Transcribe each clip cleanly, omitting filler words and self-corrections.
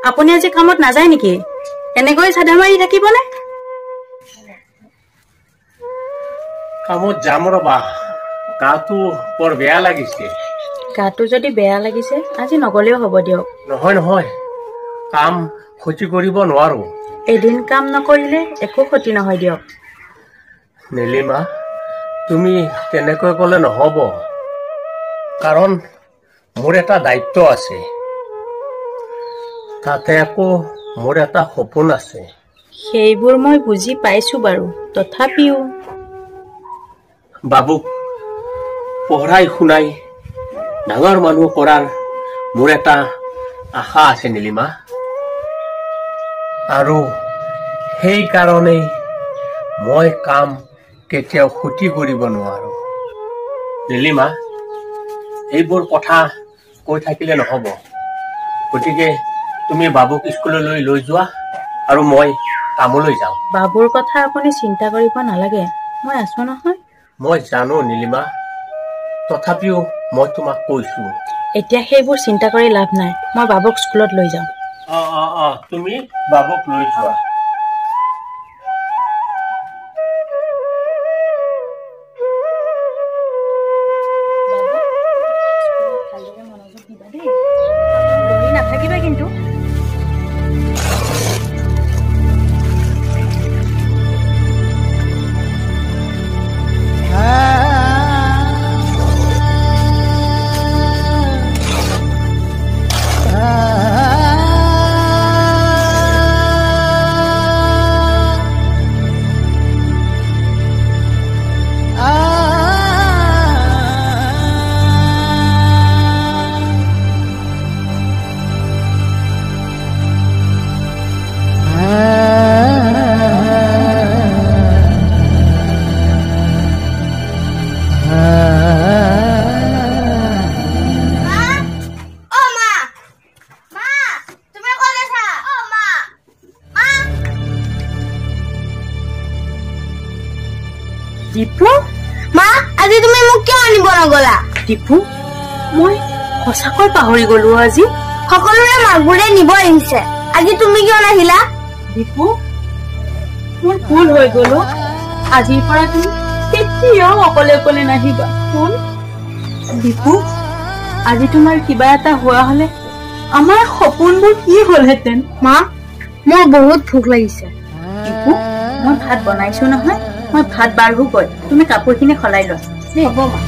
আপুনি আজি কামত নাযায় নেকি? এনেকৈ চাদা মাৰি থাকিবনে? কামত যাম ৰবা, গাটো বৰ বেয়া লাগিছে। গাটো যদি বেয়া লাগিছে আজি নগলেও হ'ব দিয়ক। নহয় নহয়, কাম ক্ষতি কৰিব নোৱাৰো। এদিন কাম নকৰিলে একো ক্ষতি নহয় দিয়ক। নীলিমা, তুমি তেনেকৈ ক'লে নহ'ব, কাৰণ মোৰ এটা দায়িত্ব আছে, তাতে আকৌ মোৰ এটা সপোন আছে। সেইবোৰ মই বুজি পাইছো বাৰু, তথাপিও বাবুক পঢ়াই শুনাই ডাঙৰ মানুহ কৰাৰ মোৰ এটা আশা আছে নীলিমা, আৰু সেইকাৰণে মই কাম কেতিয়াও ক্ষতি কৰিব নোৱাৰো। নীলিমা, এইবোৰ কথা কৈ থাকিলে নহ'ব, গতিকে তুমি বাবুক স্কুললৈ লৈ যোৱা আৰু মই কামলৈ যাওঁ। বাবুৰ কথা আপুনি চিন্তা কৰিব নালাগে, মই আছো নহয়। মই জানো নীলিমা, তথাপিও মই তোমাক কৈছো। এতিয়া সেইবোৰ চিন্তা কৰি লাভ নাই, মই বাবুক স্কুলত লৈ যাওঁ। তুমি বাবুক লৈ যোৱা। নাথাকিবা কিন্তু। দীপু, মা আজি তুমি মোক কিয় আনিব নগলা? দীপু, মই সঁচাকৈ পাহৰি গলো আজি। সকলোৰে মাকবোৰে নিব আহিছে, আজি তুমি কিয় নাহিলা? দীপু, মোৰ ভুল হৈ গলো, আজিৰ পৰা তুমি কেতিয়াও অকলে অকলে নাহিবা। শুন দীপু, আজি তোমাৰ কিবা এটা হোৱা হলে আমাৰ সপোনবোৰ কি হলহেঁতেন? মা, মোৰ বহুত ভোক লাগিছে। দীপু, মই ভাত বনাইছো নহয়, মই ভাত বাঢ়োগৈ, তুমি কাপোৰখিনি সলাই লোৱা। হ'ব মা।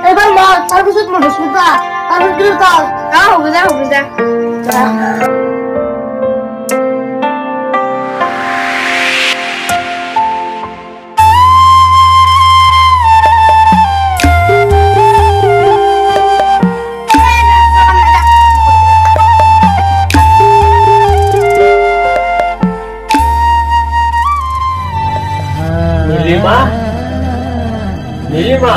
এবাৰ মা, তাৰপিছত মই হস্পিটাল আৰু হ'ব যা হ'ব যা। নীলিমা, নীলিমা,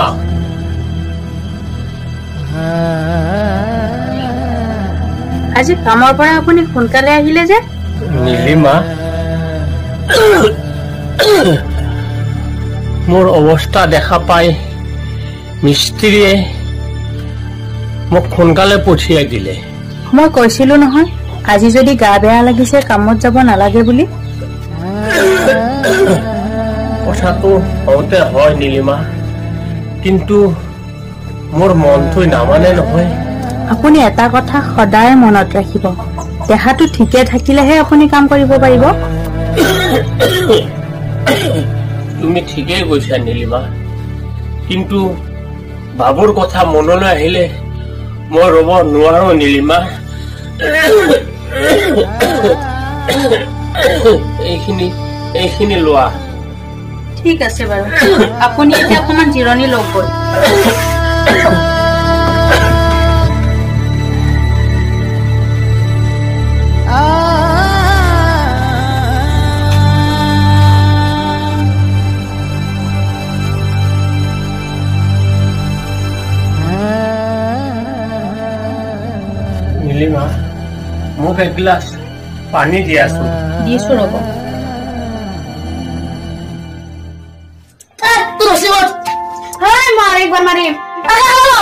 আজি কামৰ পৰা আপুনি সোনকালে আহিলে যে? নীলিমা, মোৰ অৱস্থা দেখা পাই মিস্ত্ৰীয়ে মোক সোনকালে পঠিয়াই দিলে। মই কৈছিলো নহয়, আজি যদি গা বেয়া লাগিছে কামত যাব নালাগে বুলি। কথাটো হওঁতে হয় নীলিমা, কিন্তু মোৰ মনটো নামানে নহয়। আপুনি এটা কথা সদায় মনত ৰাখিব, দেহাটো ঠিকে থাকিলেহে আপুনি কাম কৰিব পাৰিব। তুমি ঠিকেই কৈছা নীলিমা, কিন্তু বাবুৰ কথা মনলৈ আহিলে মই ৰ'ব নোৱাৰো নীলিমা। এইখিনি লোৱা। ঠিক আছে বাৰু, আপুনি এতিয়া অকণমান জিৰণি লওক গৈ। মোক এক গ্লাস পানী দিয়াচোন। দিছো ৰ'ব। তোর রসিবত হ্যাঁ মার একবার মারি আগা হলো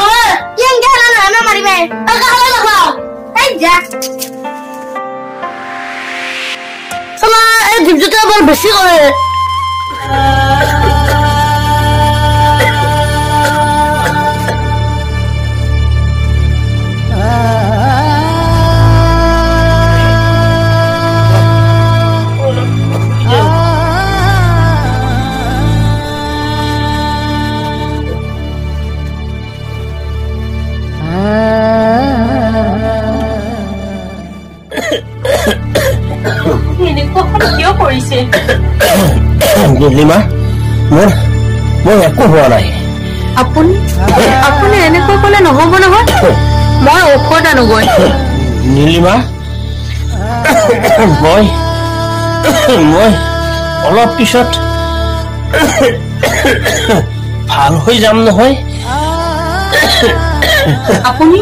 কেন গেল না আমি মারিবে আগা হলো খাও এই যা সালা এই জীবজটা বল বেশি করে কিয় কৰিছে নীলিমা? মোৰ একো হোৱা নাই। আপুনি এনেকৈ ক'লে নহ'ব নহয়। মই ঔষধ আনোগৈ। নীলিমা, মই অলপ পিছত ভাল হৈ যাম নহয়। আপুনি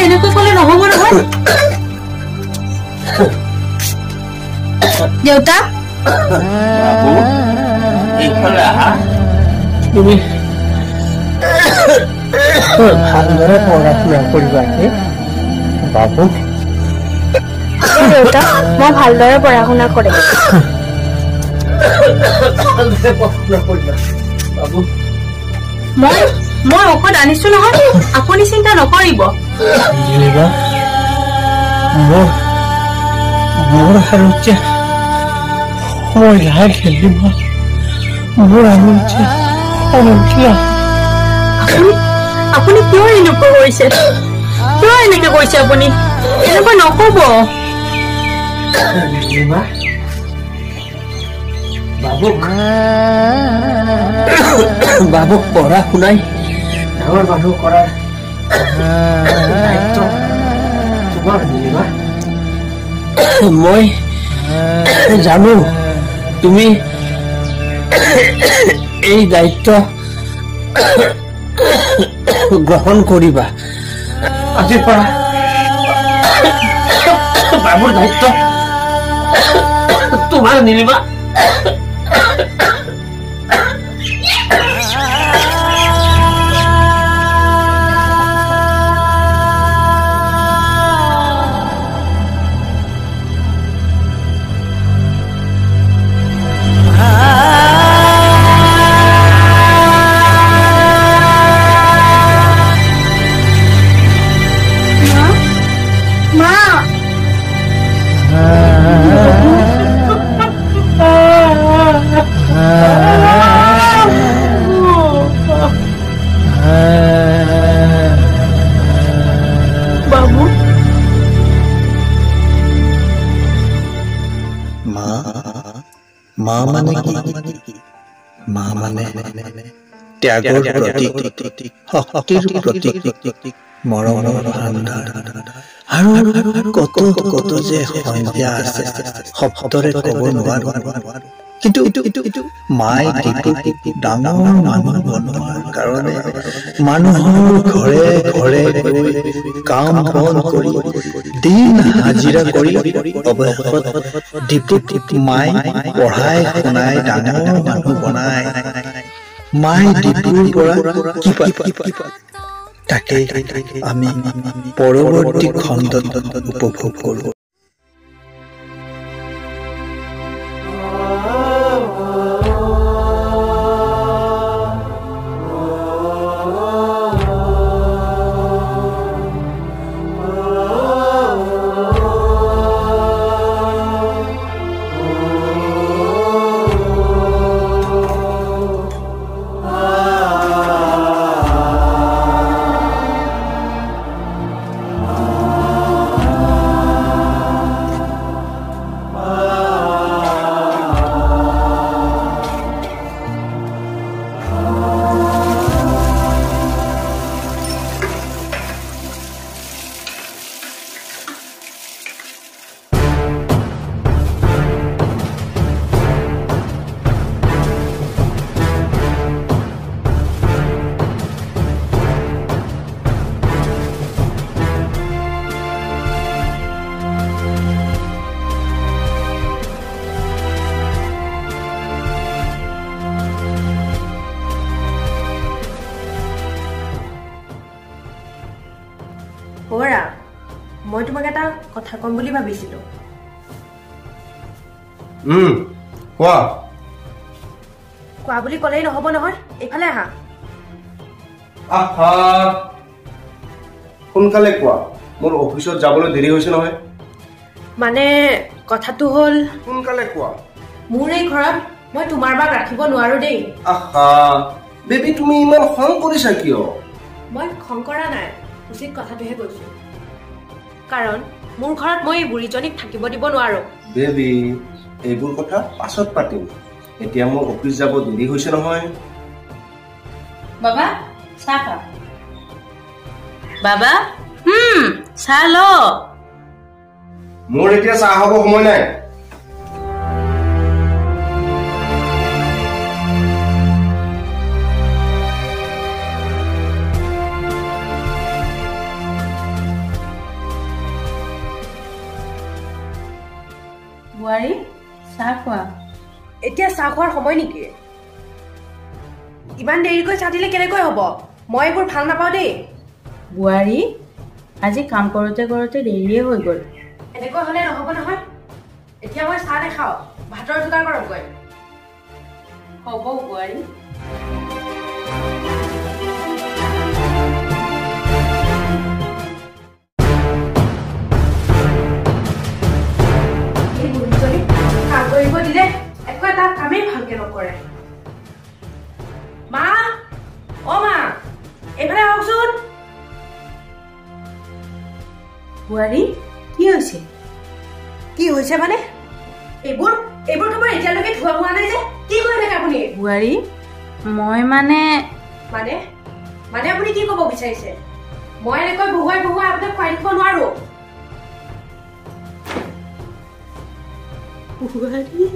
এনেকৈ ক'লে নহ'ব নহয়। দেউতা বাবু, এইফালে আহা। তুমি ভালদৰে পঢ়া শুনা কৰিবা বাবু। দেউতা মই ভালদৰে পঢ়া শুনা কৰিম। বাবু, মই ঔষধ আনিছো নহয়, আপুনি চিন্তা নকৰিব। মোৰ আৰু এতিয়া সময় লাগিল। মোৰ আৰু এতিয়া আপুনি কিয় এনেকুৱা কৰিছে? কিয় এনেকে কৰিছে আপুনি? এনেকুৱা নকব। বাবুক পঢ়া শুনাই ডাঙৰ মানুহ কৰাৰ দায়িত্ব তোমাৰ নীলিমা। মই জানো তুমি এই দায়িত্ব গ্ৰহণ কৰিবা। আজিৰ পৰা বাবুৰ দায়িত্ব তোমাৰ নীলিমা। মা মানে কি? মা মানে ত্যাগৰ প্ৰতীক, শক্তিৰ প্ৰতীক, মৰমৰ ভাণ্ডাৰ। আৰু কত কত যে সংজ্ঞা আছে শব্দৰে ক'ব নোৱাৰো। কিন্তু মাই ডাঙৰ মানুহ বনোৱাৰ কাৰণে মানুহৰ ঘৰে ঘৰে গৈ কাম বন কৰি দিন হাজিৰা কৰি অৱশেষত দীপুক মাই পঢ়াই শুনাই ডাঙৰ মানুহ বনাই। মাই দীপুৰ পৰা কি পায় তাকে আমি পৰৱৰ্তী খণ্ডত উপভোগ কৰোঁ। কথা কম বুলি ভাবিছিলো কোৱা কোৱা বুলি ক'লেই নহ'ব নহয় এইফালে আহা আহা সোনকালে কোৱা মোৰ অফিচত যাবলৈ দেৰি হৈছে নহয় মানে কথাটো হ'ল সোনকালে কোৱা মোৰ এই ঘৰত মই তোমাৰ বাক ৰাখিব নোৱাৰো দেই আহা বেবি তুমি ইমান খং কৰিছা কিয় মই খং কৰা নাই উচিত কথাটোহে কৈছো কাৰণ মোৰ ঘৰত মই এই বুঢ়ীজনীক থাকিব দিব নোৱাৰো বেবি এইবোৰ কথা পাছত পাতিম এতিয়া মোৰ অফিচ যাব দেৰি হৈছে নহয় বাবা চাহ খা বাবা চাহ ল মোৰ এতিয়া চাহ খাব সময় নাই বোৱাৰী চাহ খোৱা এতিয়া চাহ খোৱাৰ সময় নেকি ইমান দেৰিকৈ চাহ দিলে কেনেকৈ হ'ব মই এইবোৰ ভাল নাপাওঁ দেই বোৱাৰী আজি কাম কৰোঁতে কৰোঁতে দেৰিয়ে হৈ গ'ল এনেকৈ হ'লে নহ'ব নহয় এতিয়া মই চাহ নাখাওঁ ভাতৰ যোগাৰ কৰকগৈ হ'ব বোৱাৰী এই বুঢ়ীজনী কাম কৰিব দিলে একো এটা কামেই ভালকে নকৰে মা অ মা এইফালে আহকচোন বোৱাৰী কি হৈছে কি হৈছে মানে এইবোৰ তোমাৰ এতিয়ালৈকে ধোৱা হোৱা নাই যে কি কৰি থাকে আপুনি বোৱাৰী মই মানে মানে আপুনি কি ক'ব বিচাৰিছে মই এনেকৈ বহুৱাই আপোনাক খুৱাই দিব নোৱাৰো বোৱাৰী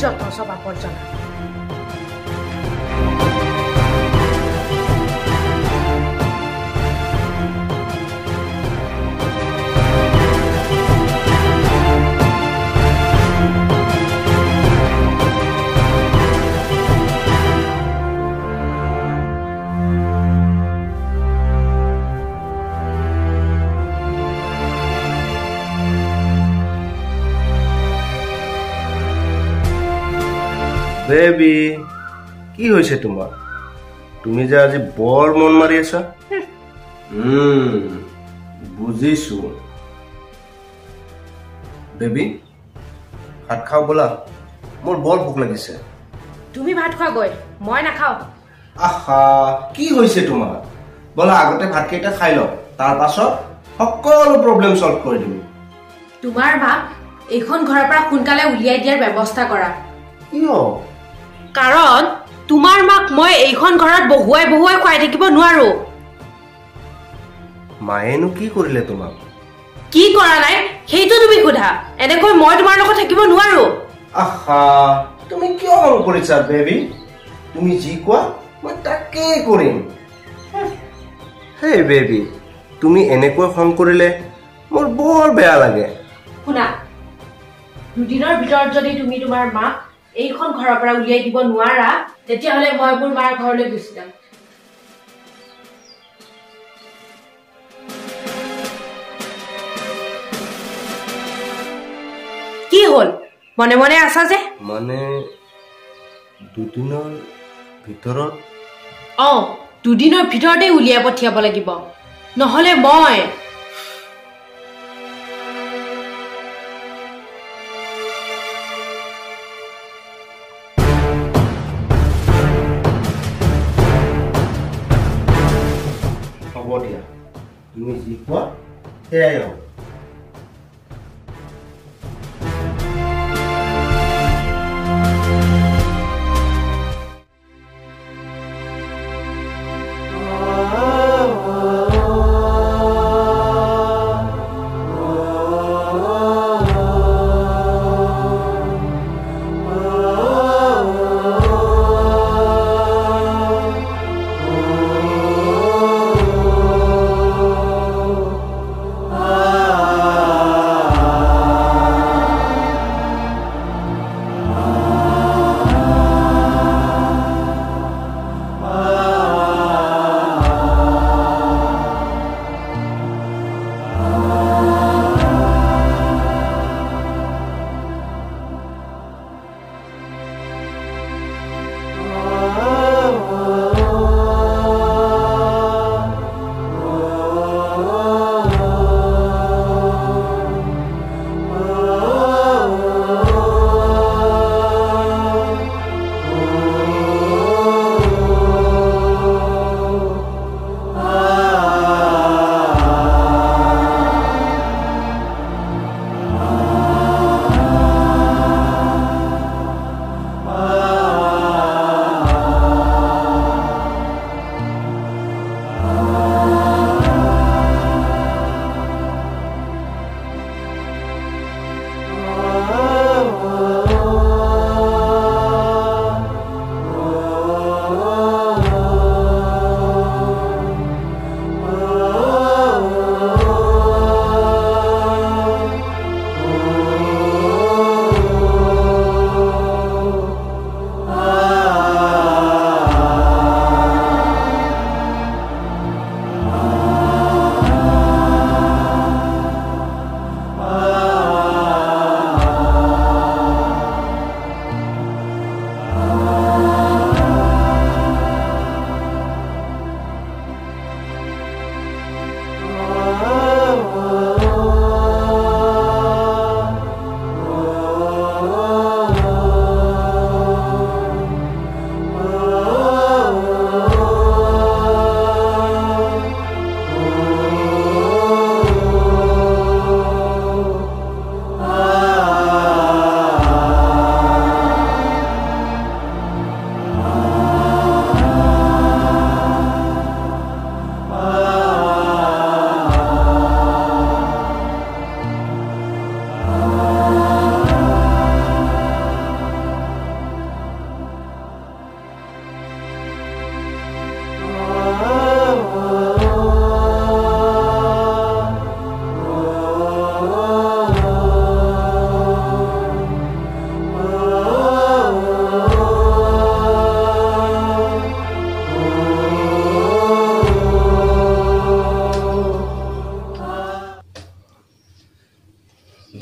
যত সব আৱৰ্জনা বেবি কি হৈছে তোমাৰ তুমি যে আজি বৰ মন মাৰি আছা বুজিছো বেবি ভাত খাও বলা মোৰ বৰ ভোক লাগিছে তুমি ভাত খোৱা গৈ মই নাখাওঁ আহা কি হৈছে তোমাৰ বলা আগতে ভাতকেইটা খাই লওঁ তাৰ পাছত সকলো প্ৰব্লেম সলভ কৰি দিম তোমাৰ ভাত এইখন ঘৰৰ পৰা সোনকালে উলিয়াই দিয়াৰ ব্যৱস্থা কৰা কিয় কাৰণ তোমাৰ মাক মই এইখন ঘৰত বহুৱাই খুৱাই থাকিব নোৱাৰো মায়েনো কি কৰিলে তোমাক কি কৰা নাই সেইটো তুমি সোধা এনেকৈ মই তোমাৰ লগত থাকিব নোৱাৰো আহা তুমি কিয় মন কৰিছা বেবি তুমি যি কোৱা মই তাকে কৰিম হে বেবি তুমি এনেকৈ খং কৰিলে মোৰ বৰ বেয়া লাগে শুনা দুদিনৰ ভিতৰত যদি তুমি তোমাৰ মাক এইখন ঘৰৰ পৰা উলিয়াই দিব নোৱাৰা তেতিয়াহ'লে মই মোৰ মাৰ ঘৰলৈ গুচি যাম কি হ'ল মনে মনে আছা যে মানে দুদিনৰ ভিতৰত দুদিনৰ ভিতৰতে উলিয়াই পঠিয়াব লাগিব নহ'লে মই হ'ব দিয়া তুমি যি কোৱা সেয়াই হ'ব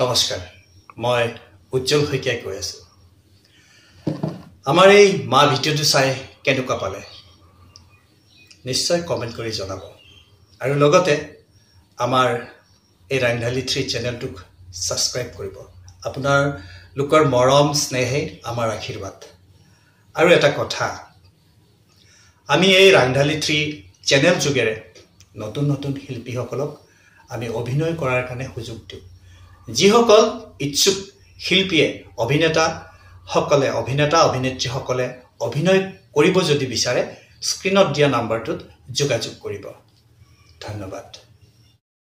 নমস্কাৰ মই উজ্জ্বল শইকীয়াই কৈ আছো আমাৰ এই মা ভিডিঅ'টো চাই কেনেকুৱা পালে নিশ্চয় কমেন্ট কৰি জনাব আৰু লগতে আমাৰ এই ৰাংঢালী 3 চেনেলটোক সাবস্ক্ৰাইব কৰিব আপোনাৰ লোকৰ মৰম স্নেহে আমাৰ আশীৰ্বাদ আৰু এটা কথা আমি এই ৰাংঢালী 3 চেনেল যোগেৰে নতুন নতুন শিল্পীসকলক আমি অভিনয় কৰাৰ কাৰণে সুযোগ দিওঁ যিসকল ইচ্ছুক শিল্পীয়ে অভিনেতা অভিনেত্ৰীসকলে অভিনয় কৰিব যদি বিচাৰে স্ক্ৰীনত দিয়া নাম্বাৰটোত যোগাযোগ কৰিব ধন্যবাদ